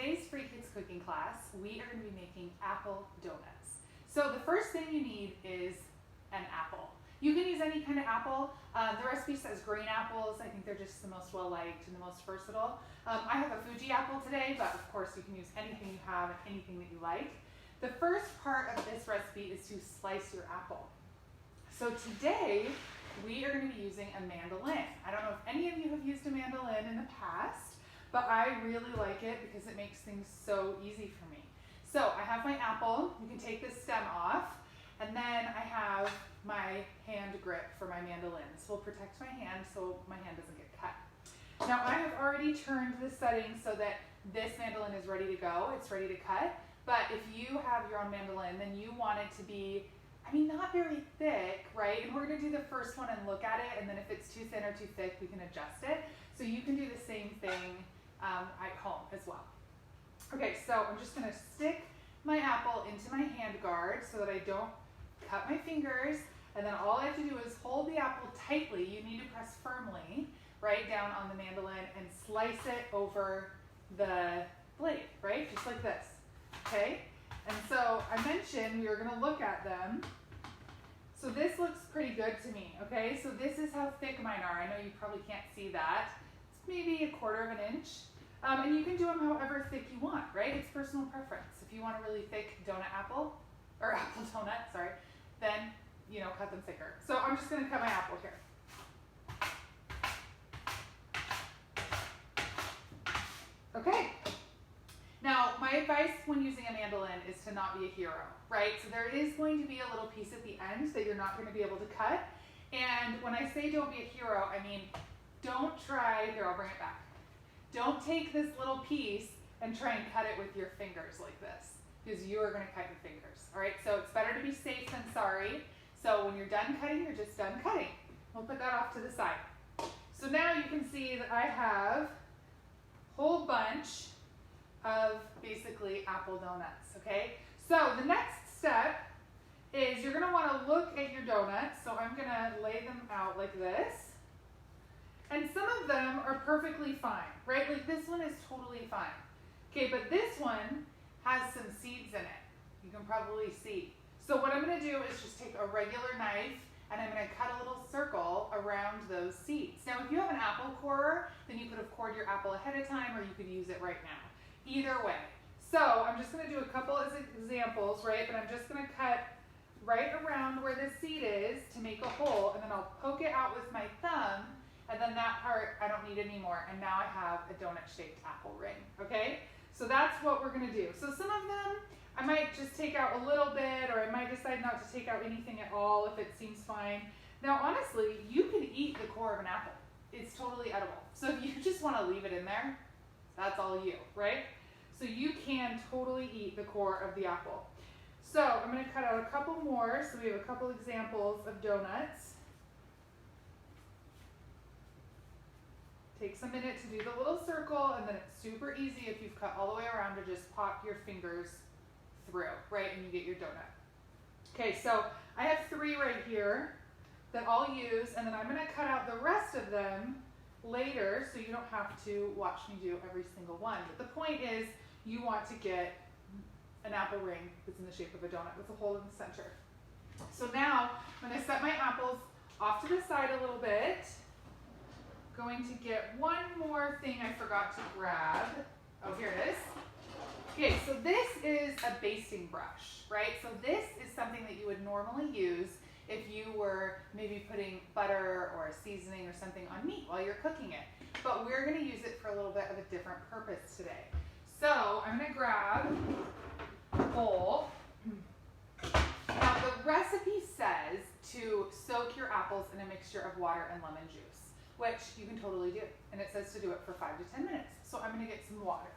today's Free Kids Cooking class, we are going to be making apple donuts. So the first thing you need is an apple. You can use any kind of apple. The recipe says green apples. I think they're just the most well-liked and the most versatile. I have a Fuji apple today, but of course you can use anything you have, anything that you like. The first part of this recipe is to slice your apple. So today, we are going to be using a mandolin. I don't know if any of you have used a mandolin in the past, but I really like it because it makes things so easy for me. So I have my apple. You can take this stem off, and then I have my hand grip for my mandolin. This will protect my hand so my hand doesn't get cut. Now I have already turned the settings so that this mandolin is ready to go. It's ready to cut. But if you have your own mandolin, then you want it to be, not very thick, right? And we're gonna do the first one and look at it, and then if it's too thin or too thick, we can adjust it. So you can do the same thing at home as well. Okay, so I'm just gonna stick my apple into my hand guard so that I don't cut my fingers, and then all I have to do is hold the apple tightly. You need to press firmly right down on the mandolin and slice it over the blade, right? Just like this, okay? And so I mentioned we were gonna look at them. So this looks pretty good to me, okay? So this is how thick mine are. I know you probably can't see that. It's maybe 1/4 of an inch. And you can do them however thick you want, right? It's personal preference. If you want a really thick apple donut, sorry, then, cut them thicker. So I'm just gonna cut my apple here. Okay. Now, my advice when using a mandolin is to not be a hero, right? So there is going to be a little piece at the end that you're not going to be able to cut. And when I say don't be a hero, I mean, don't try, here, I'll bring it back. Don't take this little piece and try and cut it with your fingers like this, because you are going to cut your fingers, all right? So it's better to be safe than sorry. So when you're done cutting, you're just done cutting. We'll put that off to the side. So now you can see that I have a whole bunch of basically apple donuts, okay? So the next step is you're gonna wanna look at your donuts. So I'm gonna lay them out like this. And some of them are perfectly fine, right? Like this one is totally fine. Okay, but this one has some seeds in it. You can probably see. So what I'm gonna do is just take a regular knife and I'm gonna cut a little circle around those seeds. Now, if you have an apple corer, then you could have cored your apple ahead of time, or you could use it right now. Either way. So I'm just gonna do a couple of examples, right? But I'm just gonna cut right around where the seed is to make a hole, and then I'll poke it out with my thumb, and then that part I don't need anymore, and now I have a donut-shaped apple ring, okay? So that's what we're gonna do. So some of them, I might just take out a little bit, or I might decide not to take out anything at all if it seems fine. Now, honestly, you can eat the core of an apple. It's totally edible. So if you just wanna leave it in there, that's all you, right? So you can totally eat the core of the apple. So I'm gonna cut out a couple more. So we have a couple examples of donuts. Takes a minute to do the little circle, and then it's super easy if you've cut all the way around to just pop your fingers through, right? And you get your donut. Okay, so I have 3 right here that I'll use, and then I'm gonna cut out the rest of them later so you don't have to watch me do every single one. But the point is you want to get an apple ring that's in the shape of a donut with a hole in the center. So now I'm going to set my apples off to the side a little bit. Going to get one more thing I forgot to grab. Oh, here it is. Okay, so this is a basting brush, right? So this is something that you would normally use if you were maybe putting butter or a seasoning or something on meat while you're cooking it. But we're gonna use it for a little bit of a different purpose today. So I'm gonna grab a bowl. Now the recipe says to soak your apples in a mixture of water and lemon juice, which you can totally do. And it says to do it for 5 to 10 minutes. So I'm gonna get some water.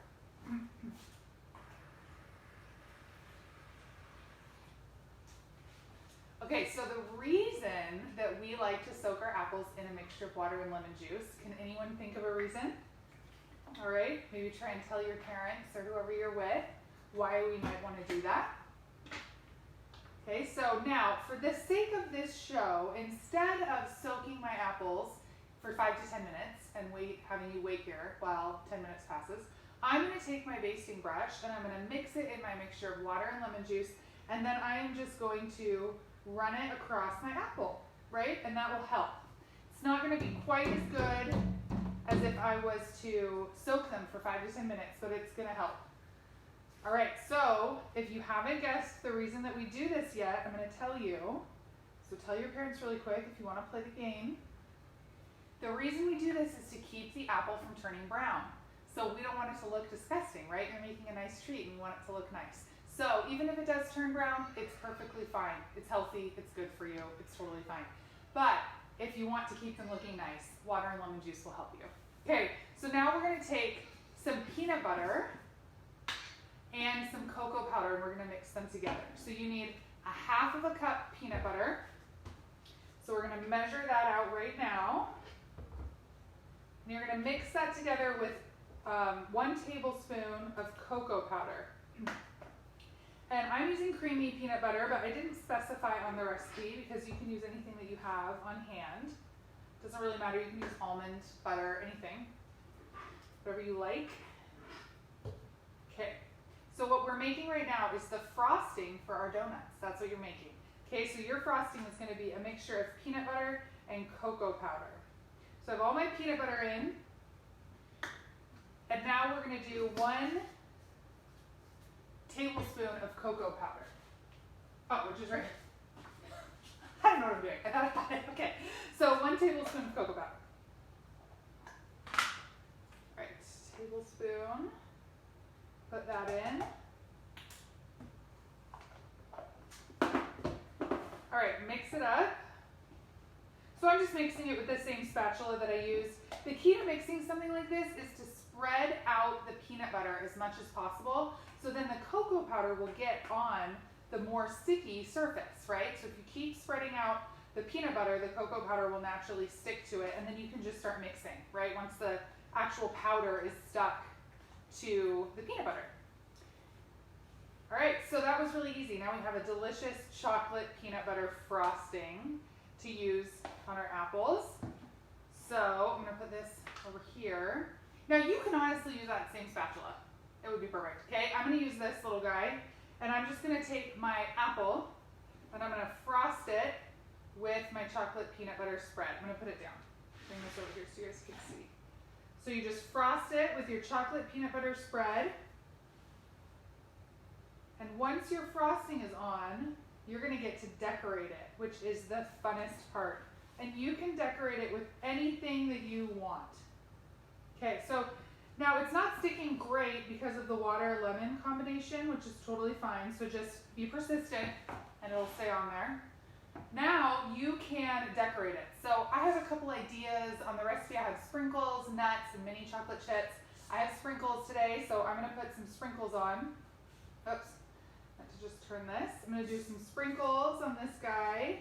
Okay, so the reason that we like to soak our apples in a mixture of water and lemon juice, can anyone think of a reason? All right, maybe try and tell your parents or whoever you're with why we might want to do that. Okay, so now for the sake of this show, instead of soaking my apples for 5 to 10 minutes and having you wait here while 10 minutes passes, I'm going to take my basting brush and I'm going to mix it in my mixture of water and lemon juice, and then I am just going to run it across my apple, right? And that will help. It's not going to be quite as good as if I was to soak them for 5 to 10 minutes, but it's going to help. All right, so if you haven't guessed the reason that we do this yet, I'm going to tell you. So tell your parents really quick if you want to play the game. The reason we do this is to keep the apple from turning brown. So we don't want it to look disgusting, right? You're making a nice treat and you want it to look nice. So even if it does turn brown, it's perfectly fine. It's healthy, it's good for you, it's totally fine. But if you want to keep them looking nice, water and lemon juice will help you. Okay, so now we're going to take some peanut butter and some cocoa powder, and we're going to mix them together. So you need a 1/2 cup peanut butter. So we're going to measure that out right now. And you're going to mix that together with 1 tablespoon of cocoa powder. And I'm using creamy peanut butter, but I didn't specify on the recipe because you can use anything that you have on hand. Doesn't really matter, you can use almond butter, anything, whatever you like. Okay, so what we're making right now is the frosting for our donuts. That's what you're making. Okay, so your frosting is going to be a mixture of peanut butter and cocoa powder. So I have all my peanut butter in, and now we're going to do 1 tablespoon of cocoa powder. Oh, which is right here. I don't know what I'm doing. I thought I had it. Okay, so 1 tablespoon of cocoa powder. All right, tablespoon. Put that in. All right, mix it up. So I'm just mixing it with the same spatula that I used. The key to mixing something like this is to spread out the peanut butter as much as possible, so then the cocoa powder will get on the more sticky surface, right? So if you keep spreading out the peanut butter, the cocoa powder will naturally stick to it, and then you can just start mixing, right? Once the actual powder is stuck to the peanut butter. All right, so that was really easy. Now we have a delicious chocolate peanut butter frosting to use on our apples. So I'm gonna put this over here. Now you can honestly use that same spatula. It would be perfect, okay? I'm gonna use this little guy, and I'm just gonna take my apple, and I'm gonna frost it with my chocolate peanut butter spread. I'm gonna put it down. Bring this over here so you guys can see. So you just frost it with your chocolate peanut butter spread. And once your frosting is on, you're gonna get to decorate it, which is the funnest part. And you can decorate it with anything that you want. Okay, so now it's not sticking great because of the water-lemon combination, which is totally fine. So just be persistent and it'll stay on there. Now you can decorate it. So I have a couple ideas on the recipe. I have sprinkles, nuts, and mini chocolate chips. I have sprinkles today, so I'm gonna put some sprinkles on. Oops, I have to just turn this. I'm gonna do some sprinkles on this guy.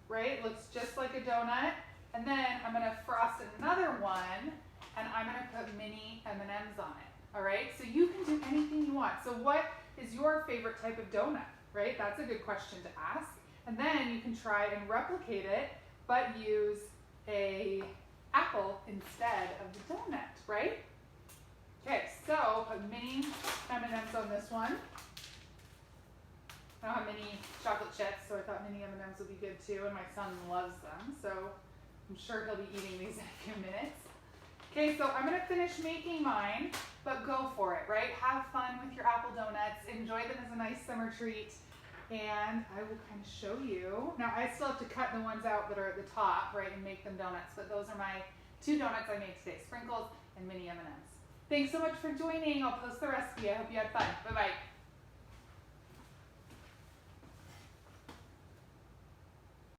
Right, it looks just like a donut. And then I'm gonna frost another one, and I'm gonna put mini M&Ms on it. All right, so you can do anything you want. So what is your favorite type of donut, right? That's a good question to ask. And then you can try and replicate it, but use a apple instead of the donut, right? Okay, so put mini M&Ms on this one. I don't have mini chocolate chips, so I thought mini M&Ms would be good too, and my son loves them, so I'm sure he'll be eating these in a few minutes. Okay, so I'm gonna finish making mine, but go for it, right? Have fun with your apple donuts, enjoy them as a nice summer treat, and I will kind of show you. Now I still have to cut the ones out that are at the top, right, and make them donuts, but those are my 2 donuts I made today, sprinkles and mini M&Ms. Thanks so much for joining. I'll post the recipe. I hope you had fun. Bye-bye.